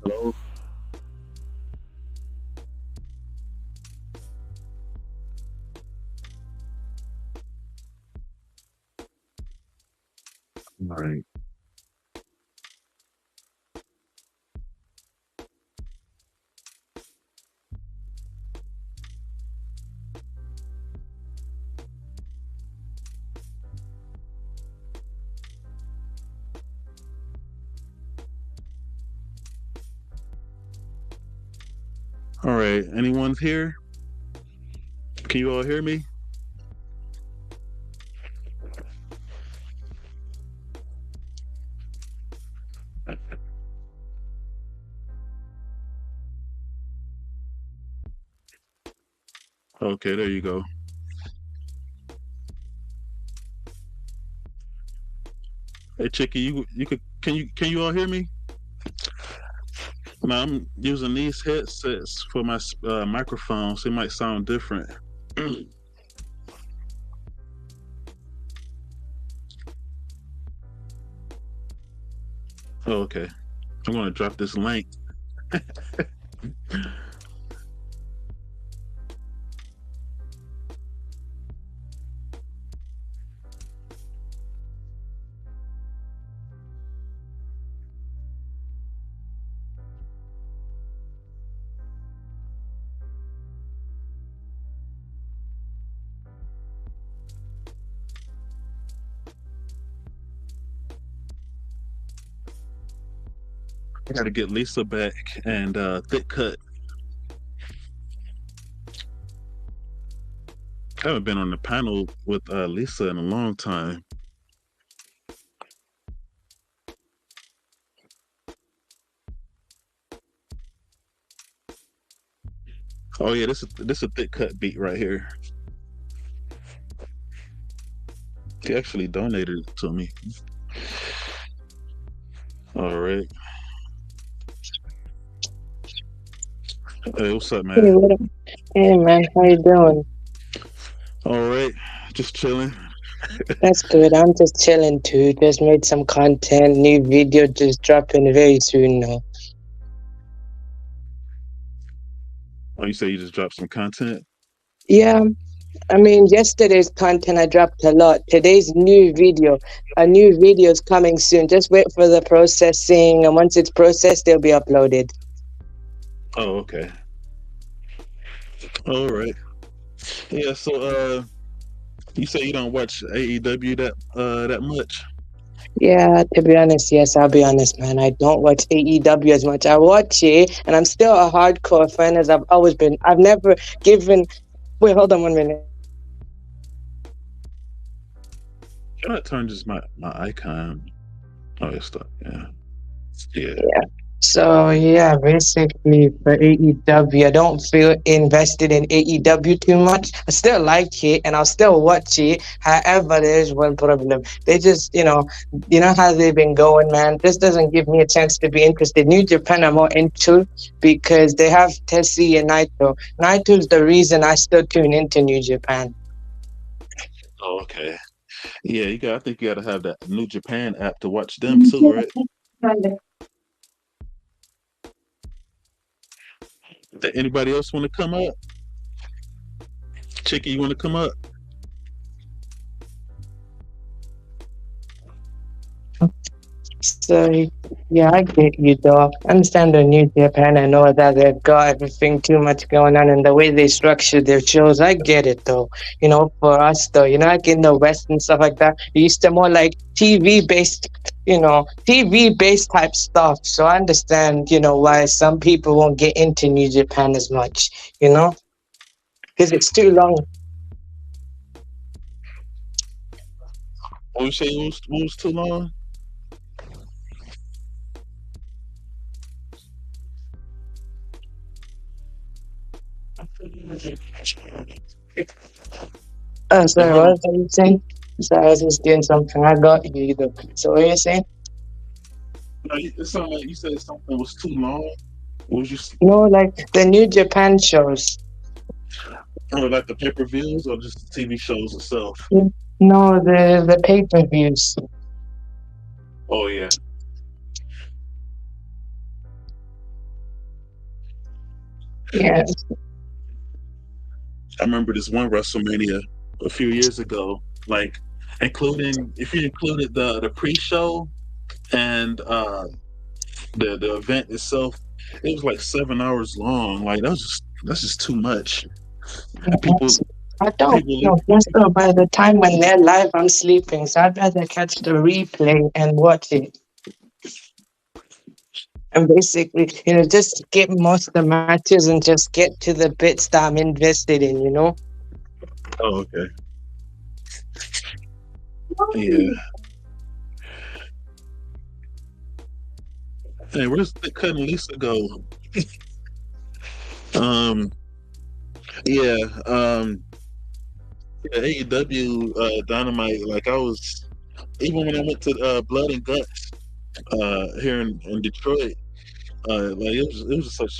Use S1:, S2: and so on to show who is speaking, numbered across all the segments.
S1: Hello. All right. All right. Anyone's here? Can you all hear me? Okay, there you go. Hey, Chicky, you could can you all hear me? Now I'm using these headsets for my microphone, so it might sound different. Oh, okay. I'm gonna drop this link. I gotta get Lisa back and Thick Cut. I haven't been on the panel with Lisa in a long time. Oh yeah, this is a Thick Cut beat right here. He actually donated it to me. All right. Hey, what's up,
S2: Hey,
S1: man?
S2: hey man, how you doing?
S1: All right, just chilling.
S2: That's good. I'm just chilling too. Just made some content. New video just dropping very soon now.
S1: Oh, you say you just dropped some content?
S2: Yeah, I mean yesterday's content I dropped a lot. Today's a new video is coming soon. Just wait for the processing, and once it's processed, they'll be uploaded.
S1: Oh, okay. All right. Yeah. So, you say you don't watch AEW that much?
S2: Yeah, to be honest, yes, I'll be honest, man. I don't watch AEW as much. I watch it, and I'm still a hardcore fan as I've always been. I've never given. Wait, hold on 1 minute.
S1: Can I turn just my icon? Oh, it's stuck. Yeah. Yeah.
S2: So yeah, basically for AEW, I don't feel invested in AEW too much. I still like it and I'll still watch it. However, there's one problem. They just, you know how they've been going, man. This doesn't give me a chance to be interested. New Japan I'm more into because they have Tessie and Naito. Naito's the reason I still tune into New Japan.
S1: Oh, okay. Yeah, you got. I think you got to have that New Japan app to watch them too, right? Anybody else want to come up? Chicky, you want to come up?
S2: So yeah, I get you though. I understand the New Japan. I know that they've got everything too much going on and the way they structure their shows. I get it though. For us though, like in the West and stuff like that, we used to more like TV based, TV based type stuff. So I understand, why some people won't get into New Japan as much, because it's too long.
S1: What you say? What was too long?
S2: Sorry, what was you saying? Sorry, I was just doing something. I got you though. So what are you saying?
S1: No, it sounded like you said something was too long. What was you?
S2: No, like the New Japan shows.
S1: Or like the pay-per-views or just the TV shows itself?
S2: No, the pay-per-views.
S1: Oh yeah.
S2: Yeah,
S1: I remember this one WrestleMania a few years ago, like including if you included the pre-show and the event itself, it was like 7 hours long. Like that's just too much.
S2: yeah.
S1: And people
S2: I don't
S1: people
S2: know. Just by the time when they're live, I'm sleeping. So I'd rather catch the replay and watch it. And basically, just skip most of the matches and just get to the bits that I'm invested in.
S1: oh okay. Yeah. Hey, where's the cutting Lisa go? Um yeah, yeah, AEW Dynamite, like I was even when I went to Blood and Guts here in Detroit, like it was such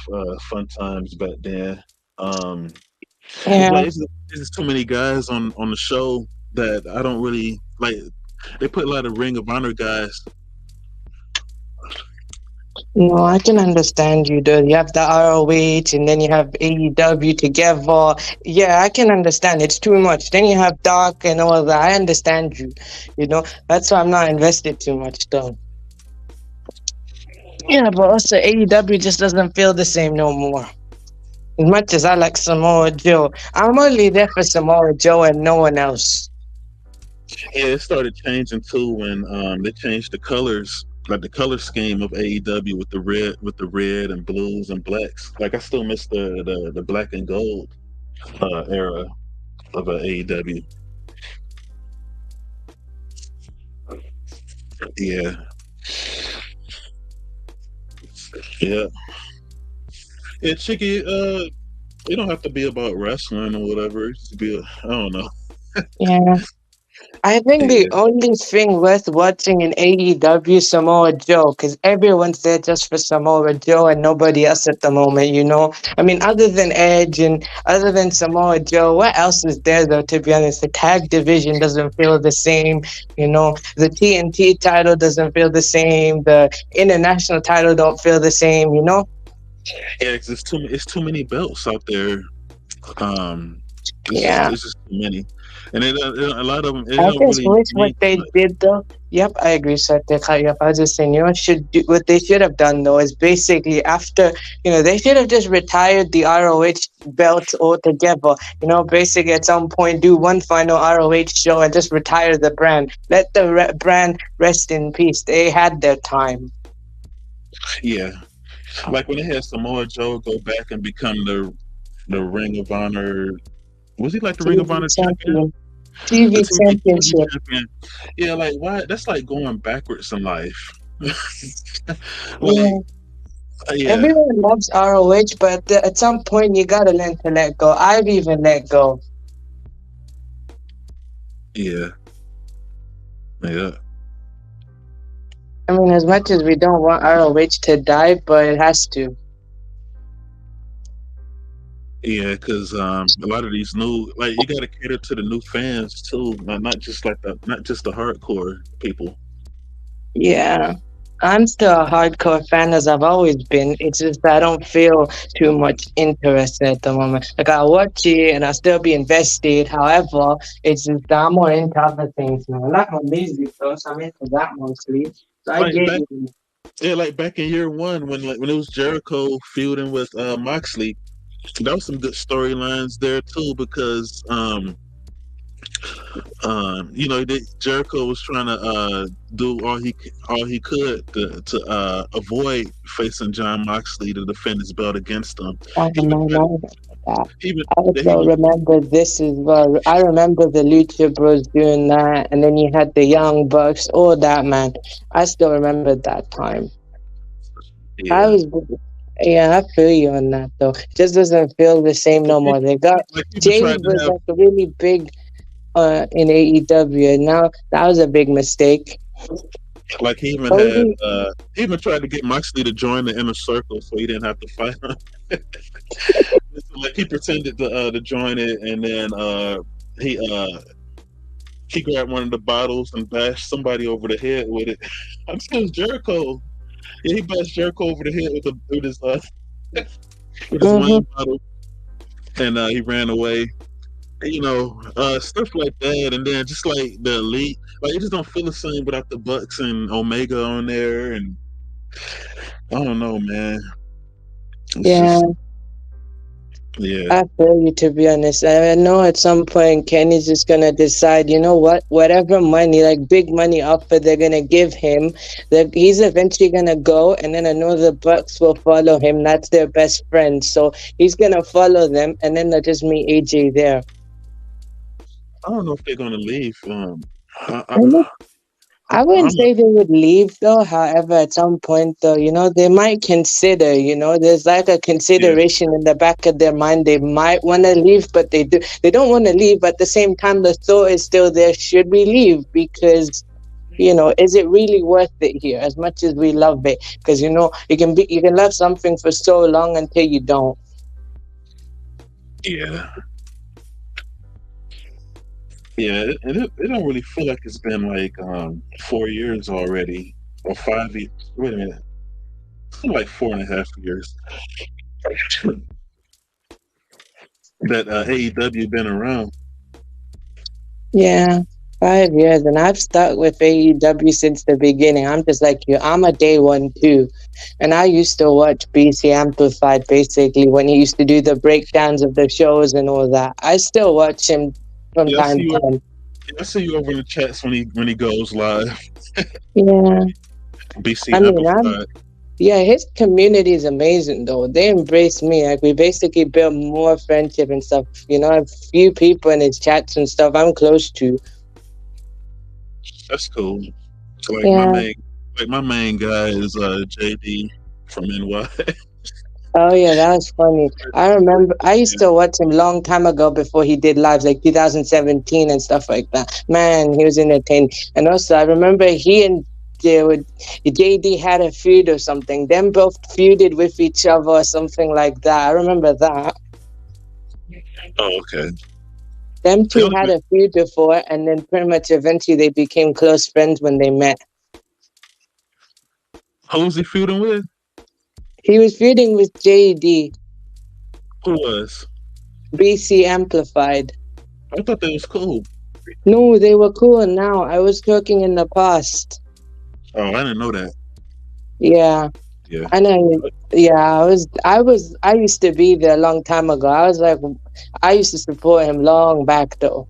S1: fun times back then. Um, it's
S2: Yeah.
S1: like it's just too many guys on the show that I don't really like. They put a lot of Ring of Honor guys.
S2: No, I can understand you, though. You have the ROH and then you have AEW together. Yeah, I can understand. It's too much. Then you have Dark and all that. I understand you. That's why I'm not invested too much, though. Yeah, but also AEW just doesn't feel the same no more. As much as I like Samoa Joe, I'm only there for Samoa Joe and no one else.
S1: Yeah, it started changing too when they changed the colors, like the color scheme of AEW with the red and blues and blacks. Like I still miss the black and gold era of AEW. Yeah, yeah, yeah. Chicky, it don't have to be about wrestling or whatever. It just be, I don't know.
S2: Yeah. I think the
S1: Yeah,
S2: only thing worth watching in AEW is Samoa Joe, because everyone's there just for Samoa Joe and nobody else at the moment. I mean, other than Edge and other than Samoa Joe, what else is there, though, to be honest? The tag division doesn't feel the same. The TNT title doesn't feel the same. The international title don't feel the same.
S1: yeah. It's too many belts out there. Um,
S2: Yeah.
S1: it's just too many, and a lot of them it
S2: I
S1: don't
S2: just
S1: really
S2: wish what
S1: mean too
S2: they
S1: much.
S2: did though. Yep, I agree. So they cut you up. I was just saying, what they should have done though is basically after, they should have just retired the ROH belt altogether. Basically at some point do one final ROH show and just retire the brand. Let the brand rest in peace. They had their time.
S1: Yeah, like when they had Samoa Joe go back and become the Ring of Honor. Was he like the Ring of
S2: TV
S1: Honor champion?
S2: champion,
S1: The
S2: TV
S1: TV
S2: championship.
S1: champion. Yeah, like why? That's like going backwards in life. Like,
S2: Yeah.
S1: yeah,
S2: Everyone loves ROH, but at some point you gotta learn to let go. I've even let go.
S1: yeah, yeah,
S2: I mean, as much as we don't want ROH to die, but it has to.
S1: yeah. Because a lot of these new, like, you got to cater to the new fans too, not just the hardcore people.
S2: Yeah. I'm still a hardcore fan as I've always been. It's just I don't feel too much interest at the moment. Like I watch it and I'll still be invested. However, it's just that I'm more into other things now. I like my music though, so I'm into that mostly. So I
S1: Like
S2: get
S1: back,
S2: you.
S1: yeah, like back in year one when it was Jericho feuding with Moxley, that was some good storylines there too because Jericho was trying to do all he could to avoid facing John Moxley to defend his belt against him.
S2: Oh
S1: He even
S2: man,
S1: tried
S2: I
S1: to,
S2: remember that.
S1: he even
S2: I
S1: he
S2: also
S1: even
S2: remember this as well. I remember the Lucha Bros doing that, and then you had the Young Bucks, all that, man. I still remember that time. I
S1: yeah
S2: was, yeah, I feel you on that though. It just doesn't feel the same no more. They got
S1: he even
S2: Jade
S1: tried to
S2: was
S1: have
S2: like really big in AEW, and now that was a big mistake.
S1: like
S2: Cody,
S1: he even tried to get Moxley to join the inner circle so he didn't have to fight him. So, like he pretended to join it and then he uh he grabbed one of the bottles and bashed somebody over the head with it. I'm still Jericho. Yeah, he bashed Jericho over the head with his with his
S2: Mm-hmm.
S1: wine bottle, and he ran away. Stuff like that, and then just like the elite, like it just don't feel the same without the Bucks and Omega on there, and I don't know, man. It's
S2: Yeah,
S1: just yeah,
S2: I feel you, to be honest. I know at some point Kenny's just gonna decide, you know what, whatever money, like big money offer they're gonna give him, that he's eventually gonna go, and then I know the Bucks will follow him. That's their best friend, so he's gonna follow them, and then they'll just meet AJ there.
S1: I don't know if they're gonna leave. I, I,
S2: I
S1: I'm
S2: wouldn't
S1: not.
S2: say they would leave though. However, at some point though, they might consider, there's like a
S1: Yeah,
S2: consideration in the back of their mind. They might want to leave, but they don't want to leave, but at the same time the thought is still there, should we leave? Because, is it really worth it here as much as we love it? Because you can love something for so long until you don't.
S1: yeah, yeah. It don't really feel like it's been like 4 years already or 5 years. Wait a minute, it's been like 4.5 years that AEW been around.
S2: Yeah, 5 years, and I've stuck with AEW since the beginning. I'm just like you. I'm a day one too, and I used to watch BC Amplified basically when he used to do the breakdowns of the shows and all that. I still watch him from
S1: Yeah, I
S2: time
S1: see
S2: to
S1: you.
S2: time.
S1: I see you over in the chats when he goes live.
S2: Yeah,
S1: BC
S2: I mean, I'm
S1: Amplified.
S2: yeah. His community is amazing though. They embrace me. Like we basically built more friendship and stuff. A few people in his chats and stuff I'm close to.
S1: That's cool. Like my
S2: Yeah.
S1: main, like my main guy is JD from NY.
S2: Oh yeah, that was funny. I remember I used to watch him long time ago before he did lives like 2017 and stuff like that. Man, he was entertaining. And also I remember he and JD had a feud or something. Them both feuded with each other or something like that. I remember that.
S1: Oh, okay.
S2: Them
S1: The
S2: two
S1: only
S2: had
S1: bit-
S2: a feud before, and then pretty much eventually they became close friends when they met.
S1: Who's he feuding with?
S2: He was feuding with JD,
S1: Who was?
S2: BC Amplified.
S1: I thought that was cool.
S2: No, they were cool now. I was talking in the past.
S1: Oh, I didn't know that.
S2: Yeah.
S1: Yeah.
S2: I know. Yeah, I used to be there a long time ago. I used to support him long back though.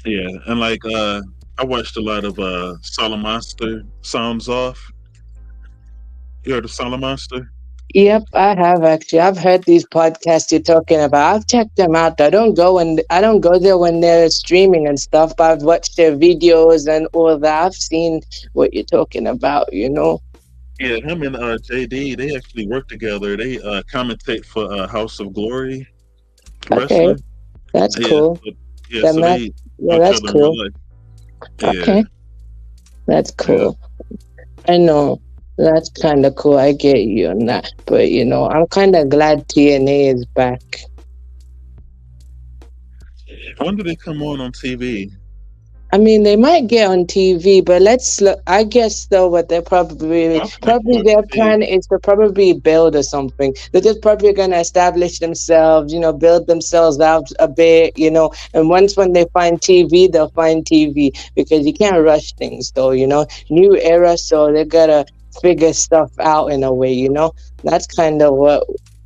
S1: Yeah. And like I watched a lot of Salamonster Sounds Off. You heard of Salamonster?
S2: Yep, I have actually. I've heard these podcasts you're talking about. I've checked them out. I don't go there when they're streaming and stuff, but I've watched their videos and all that. I've seen what you're talking about.
S1: Yeah, him and JD, they actually work together. They commentate for House of Glory
S2: Okay,
S1: Wrestling.
S2: that's
S1: Yeah,
S2: cool.
S1: yeah,
S2: Then
S1: so they
S2: yeah,
S1: know each
S2: that's
S1: other in real
S2: cool.
S1: life. Yeah,
S2: Okay, that's
S1: yeah.
S2: cool. I know. That's kind of cool. I get you on that. But, I'm kind of glad TNA is back.
S1: When do they come on TV?
S2: I mean, they might get on TV, but let's look. I guess though, what they're probably
S1: I think they come
S2: probably
S1: on
S2: their
S1: TV.
S2: plan is to probably build or something. They're just probably gonna establish themselves, build themselves out a bit, And once when they find TV, they'll find TV because you can't rush things though. New era, so they gotta figure stuff out in a way. That's kind of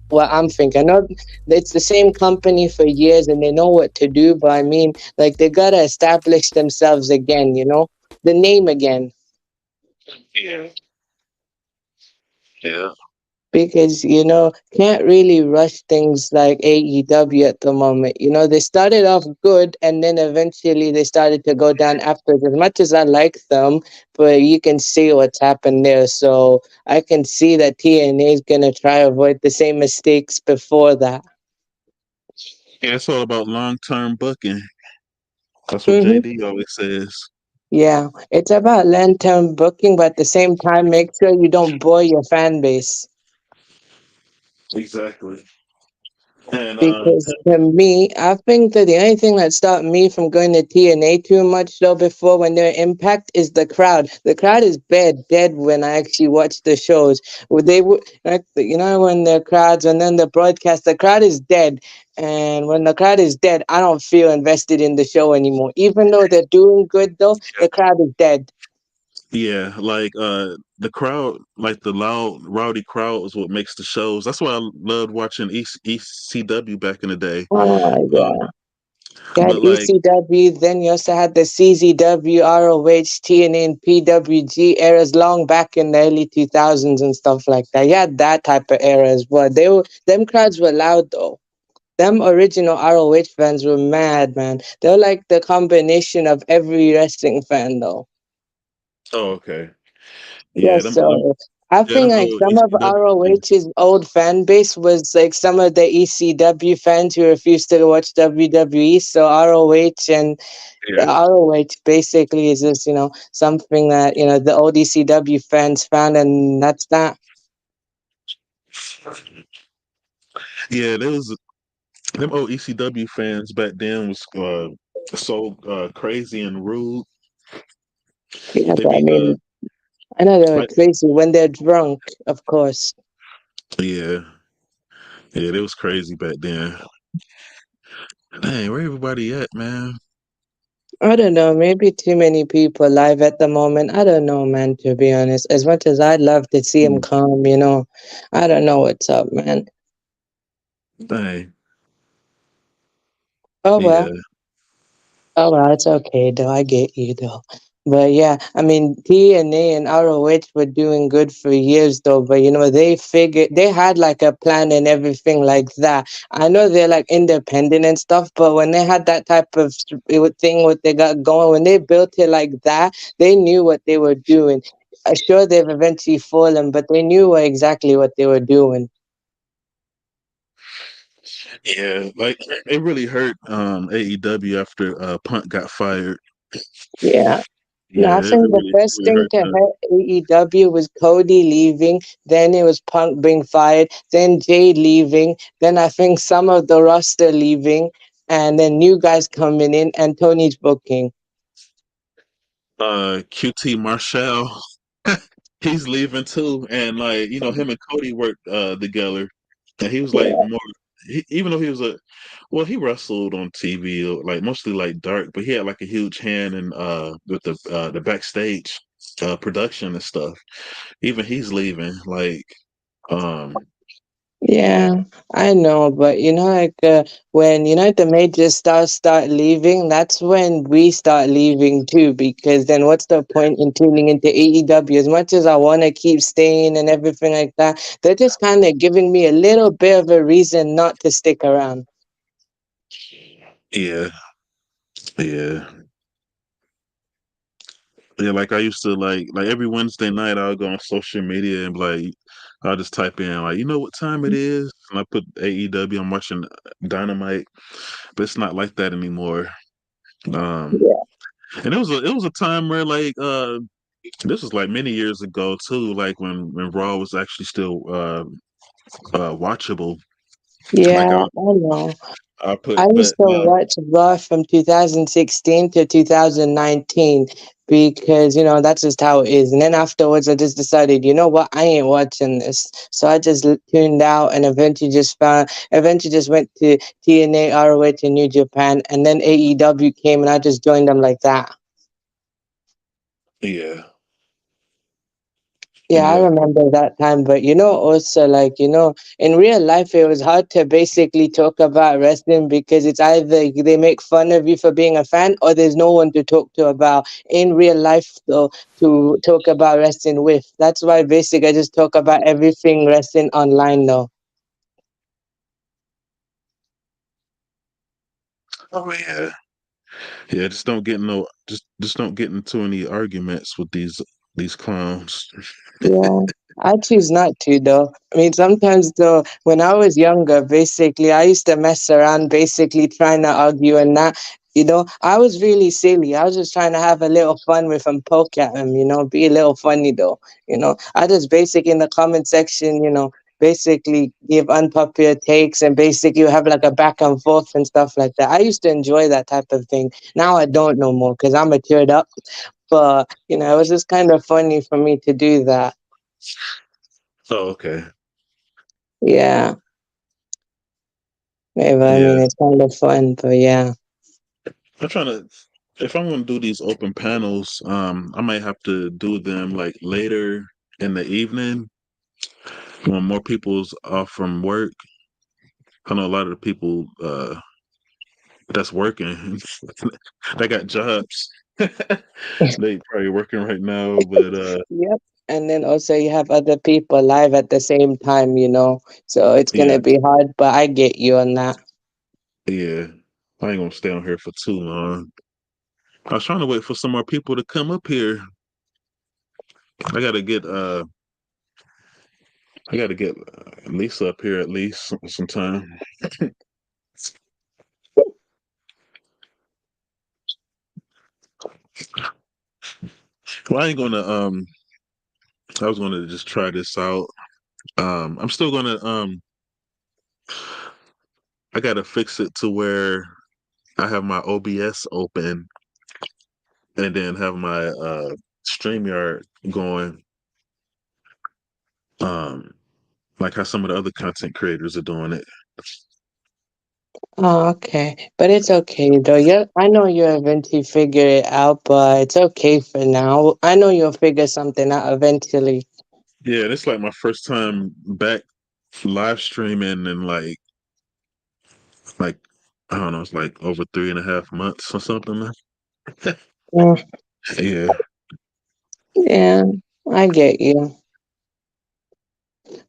S2: what I'm thinking. I know it's the same company for years and they know what to do, but I mean, like they gotta establish themselves again, the name again,
S1: Yeah, yeah,
S2: because can't really rush things like AEW at the moment. They started off good and then eventually they started to go down afterwards. As much as I like them, but you can see what's happened there. So I can see that TNA is gonna try to avoid the same mistakes before that.
S1: yeah. It's all about long-term booking. That's what
S2: Hmm.
S1: JD always says.
S2: Yeah, it's about long-term booking, but at the same time, make sure you don't bore your fan base.
S1: Exactly. And
S2: Because to me, I think that the only thing that stopped me from going to TNA too much though before when they're Impact is the crowd. The crowd is dead when I actually watch the shows. Would they would like you know when the crowds and then the broadcast, the crowd is dead. And when the crowd is dead, I don't feel invested in the show anymore. Even though they're doing good though, the crowd is dead.
S1: yeah, like the crowd, like the loud, rowdy crowd is what makes the shows. That's why I loved watching ECW back in the day.
S2: Oh
S1: Um,
S2: yeah. You had
S1: but like,
S2: ECW, then you also had the CZW, ROH, TNA, and PWG eras long back in the early 2000s and stuff like that. You had that type of era as well. Them crowds were loud though. Them original ROH fans were mad, man. They were like the combination of every wrestling fan though.
S1: oh, okay, yeah,
S2: Yes, so I think
S1: them
S2: like
S1: old
S2: some of
S1: ECW.
S2: ROH's old fan base was like some of the ECW fans who refused to watch WWE. So ROH and the
S1: Yeah,
S2: ROH basically is just, something that, the old ECW fans found, and that's that.
S1: yeah, there was them old ECW fans back then was so crazy and rude.
S2: Yeah,
S1: They
S2: but I
S1: be
S2: mean, I know they were
S1: like,
S2: crazy when they're drunk, of course.
S1: yeah, yeah, they was crazy back then. Dang, where everybody at, man?
S2: I don't know, maybe too many people live at the moment. I don't know, man, to be honest. As much as I'd love to see him
S1: Mm,
S2: come, I don't know what's up, man.
S1: dang,
S2: Oh,
S1: yeah,
S2: well. Oh, well, it's okay though. I get you though. But yeah, I mean, TNA and ROH were doing good for years though. But they figured they had like a plan and everything like that. I know they're like independent and stuff, but when they had that type of thing, what they got going, when they built it like that, they knew what they were doing. Sure, they've eventually fallen, but they knew exactly what they were doing.
S1: yeah. Like it really hurt AEW after Punk got fired.
S2: Yeah. No, I
S1: Yeah,
S2: think the
S1: it
S2: first
S1: really
S2: thing
S1: hurt
S2: to
S1: that.
S2: hurt AEW was Cody leaving, then it was Punk being fired, then Jay leaving, then I think some of the roster leaving, and then new guys coming in, and Tony's booking.
S1: QT Marshall, he's leaving too, and like him and Cody worked together, and he was like
S2: Yeah,
S1: more. Even though he was well, he wrestled on TV, like mostly like dark, but he had like a huge hand in with the backstage production and stuff. Even he's leaving, like um
S2: yeah, I know, but like when the major stars start leaving, that's when we start leaving too. Because then, what's the point in tuning into AEW? As much as I want to keep staying and everything like that, they're just kind of giving me a little bit of a reason not to stick around.
S1: yeah, yeah. Yeah, like I used to like every Wednesday night I'll go on social media and like I'll just type in like what time it is and I put AEW. I'm watching Dynamite, but it's not like that anymore. Um,
S2: Yeah,
S1: and it was a time where like this was like many years ago too, like when Raw was actually still watchable.
S2: yeah,
S1: Like
S2: I know.
S1: I put
S2: I
S1: but
S2: used to watch Raw from 2016 to 2019 because, that's just how it is. And then afterwards, I just decided, you know what, I ain't watching this. So I just tuned out and eventually just went to TNA, ROH in New Japan. And then AEW came and I just joined them like that.
S1: yeah,
S2: Yeah, I
S1: yeah.
S2: remember that time. But also like, in real life, it was hard to basically talk about wrestling because it's either they make fun of you for being a fan or there's no one to talk to about in real life, though, to talk about wrestling with. That's why basically I just talk about everything wrestling online now.
S1: Oh yeah. Yeah, just don't get into any arguments with these clowns.
S2: Yeah, I choose not to though. I mean, sometimes though, when I was younger, basically, I used to mess around, basically trying to argue and that. I was really silly. I was just trying to have a little fun with him, poke at him, be a little funny though. I just basic in the comment section, basically give unpopular takes, and basically you have like a back and forth and stuff like that. I used to enjoy that type of thing. Now I don't no more because I'm matured up. But it was just kind of funny for me to do that.
S1: Oh, okay.
S2: Yeah, maybe I
S1: Yeah.
S2: mean it's kind of fun, but yeah.
S1: I'm trying to if I'm gonna do these open panels, I might have to do them like later in the evening when more people's off from work. I know a lot of the people that's working they got jobs. They probably working right now, but
S2: Yep. And then also you have other people live at the same time. So it's
S1: yeah,
S2: gonna be hard, but I get you on that.
S1: yeah. I ain't gonna stay on here for too long. I was trying to wait for some more people to come up here. I gotta get Lisa up here at least sometime. Well, I ain't gonna I was gonna just try this out. I'm still gonna I gotta fix it to where I have my OBS open and then have my StreamYard going. Um like how some of the other content creators are doing it.
S2: Oh, okay. But it's okay though. I know you'll eventually figure it out, but it's okay for now. I know you'll figure something out eventually.
S1: Yeah, it's like my first time back live streaming in like I don't know, it's like over 3.5 months or something.
S2: Mm,
S1: Yeah.
S2: yeah, I get you.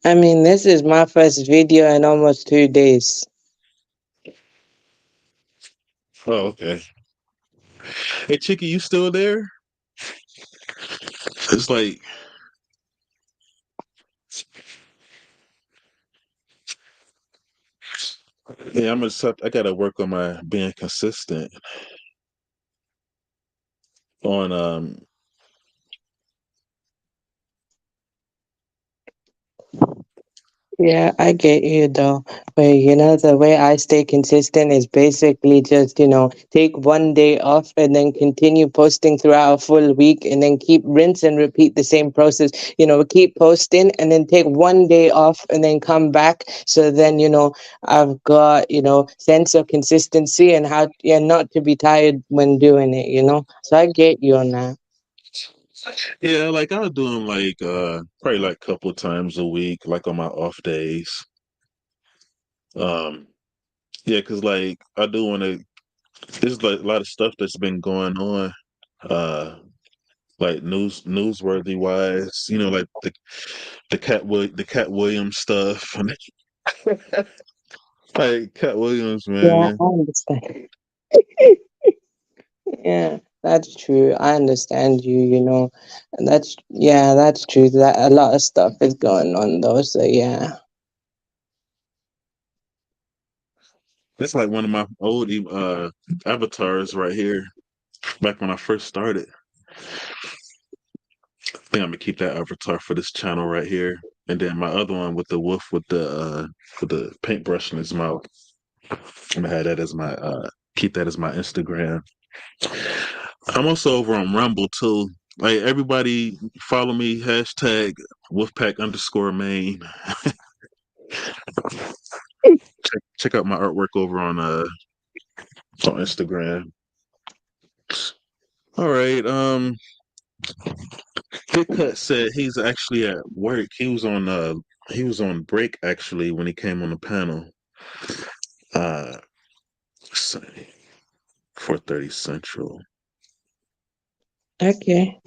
S2: I mean, this is my first video in almost 2 days.
S1: Oh, okay. Hey, Chicky, you still there? It's like, yeah, I gotta work on my being consistent on
S2: Yeah, I get you though. But the way I stay consistent is basically just, take one day off and then continue posting throughout a full week and then keep rinse and repeat the same process. Keep posting and then take one day off and then come back. So then, I've got, sense of consistency and how not to be tired when doing it. So I get you on that.
S1: yeah, like I'll do them like probably like a couple of times a week, like on my off days. Um yeah, cause like I do wanna there's like a lot of stuff that's been going on. Uh like newsworthy wise, like the Cat Williams stuff. Like Cat Williams,
S2: Yeah,
S1: man.
S2: I understand. Yeah, that's true. I understand you. And that's true. That a lot of stuff is going on though. So yeah.
S1: That's like one of my old avatars right here. Back when I first started. I think I'm gonna keep that avatar for this channel right here. And then my other one with the wolf with the paintbrush in his mouth. I'm gonna have that as my keep that as my Instagram. I'm also over on Rumble too. Like everybody follow me, hashtag Wolfpac_Maine. Check out my artwork over on Instagram. All right. Big Cut said he's actually at work. He was on break actually when he came on the panel. Uh 4:30 Central.
S2: Okay,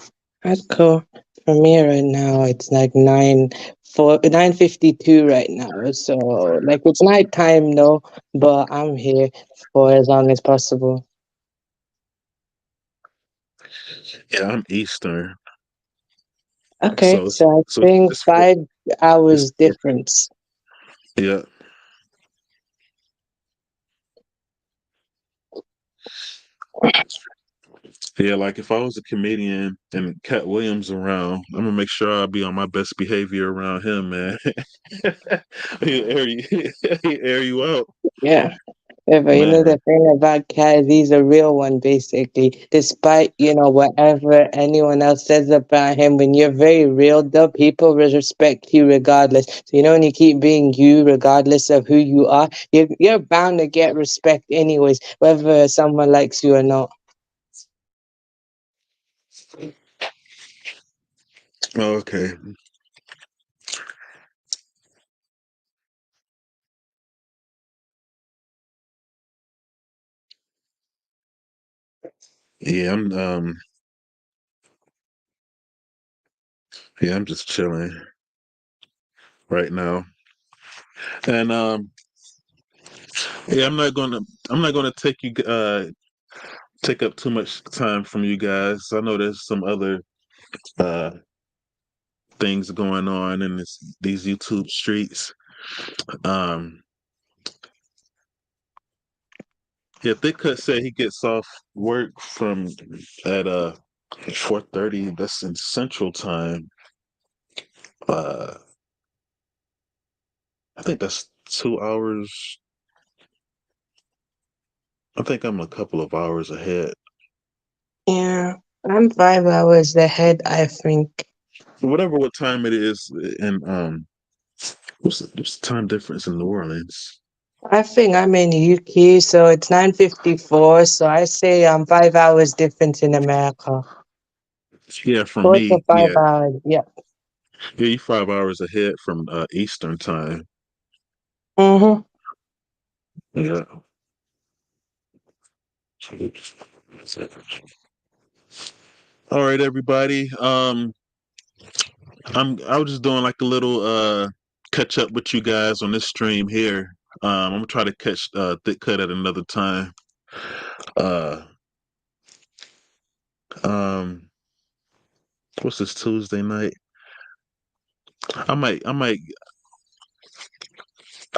S2: that's cool. For me right now, it's like 9:52 right now. So like it's night time though, but I'm here for as long as possible.
S1: Yeah, I'm Eastern.
S2: Okay,
S1: So
S2: so I
S1: so
S2: think
S1: it's four,
S2: 5 hours
S1: four,
S2: difference.
S1: yeah. Yeah, like if I was a comedian and Cat Williams around, I'm gonna make sure I be on my best behavior around him, man. He'll air you, he'll air you out,
S2: Yeah. Yeah, but you know
S1: man.
S2: the thing about Cat is he's a real one, basically. Despite, whatever anyone else says about him, when you're very real, though, people will respect you regardless. So, when you keep being you, regardless of who you are, you're bound to get respect anyways, whether someone likes you or not.
S1: Okay. Yeah, I'm just chilling right now. And yeah, I'm not gonna take up too much time from you guys. I know there's some other uh things going on in these YouTube streets. Um yeah, Thick Cut said he gets off work from at 4:30. That's in Central Time. Uh I think that's 2 hours. I think I'm a couple of hours ahead.
S2: Yeah, I'm 5 hours ahead, I think.
S1: Whatever what time it is, and what's the time difference in New Orleans?
S2: I think I'm in UK, so it's 9:54. So I say I'm 5 hours difference in America.
S1: Yeah, from
S2: 4 to
S1: me,
S2: five
S1: yeah.
S2: hours. Yeah.
S1: Yeah, you 5 hours ahead from Eastern time.
S2: Mm-hmm.
S1: Yeah. All right, everybody. I was just doing like a little catch up with you guys on this stream here. I'm gonna try to catch Thick Cut at another time. Uh um what's this Tuesday night? I might I might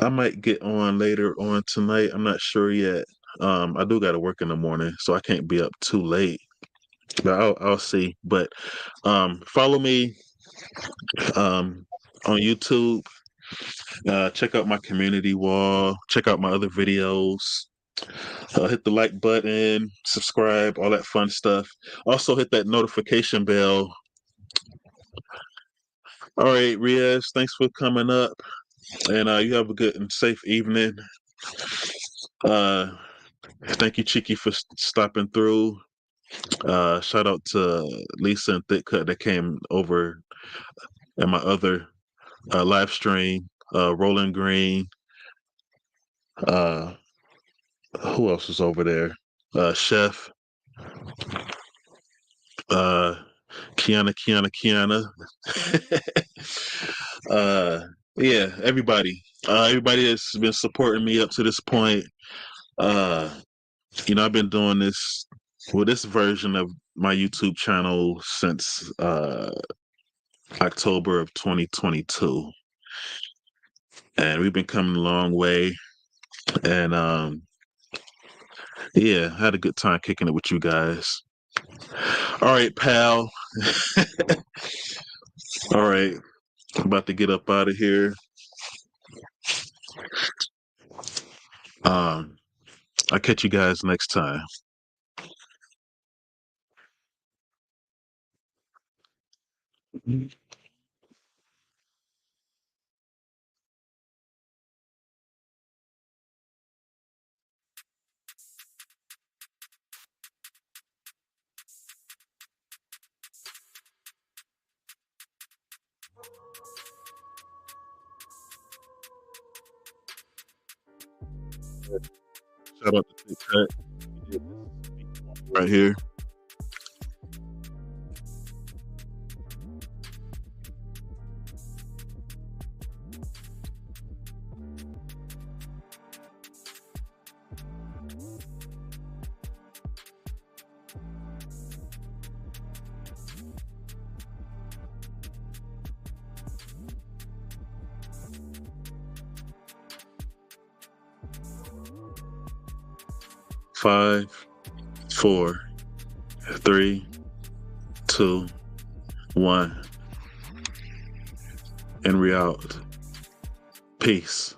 S1: I might get on later on tonight. I'm not sure yet. I do gotta work in the morning, so I can't be up too late. But I'll see. But follow me um on YouTube. Check out my community wall. Check out my other videos. Hit the like button, subscribe, all that fun stuff. Also, hit that notification bell. All right, Riaz, thanks for coming up, and you have a good and safe evening. Uh, Thank you, Cheeky, for stopping through. Shout out to Lisa and Thick Cut that came over at my other live stream. Rolling Green. Uh, who else is over there? Chef. Uh, Kiana. uh, yeah, everybody has been supporting me up to this point. Uh, I've been doing this version of my YouTube channel since October of 2022, and we've been coming a long way. And yeah, had a good time kicking it with you guys. All right, pal. All right, I'm about to get up out of here. Um, I'll catch you guys next time. Shout out to Big Cut right here. 5, 4, Three, two, one, and we out. Peace.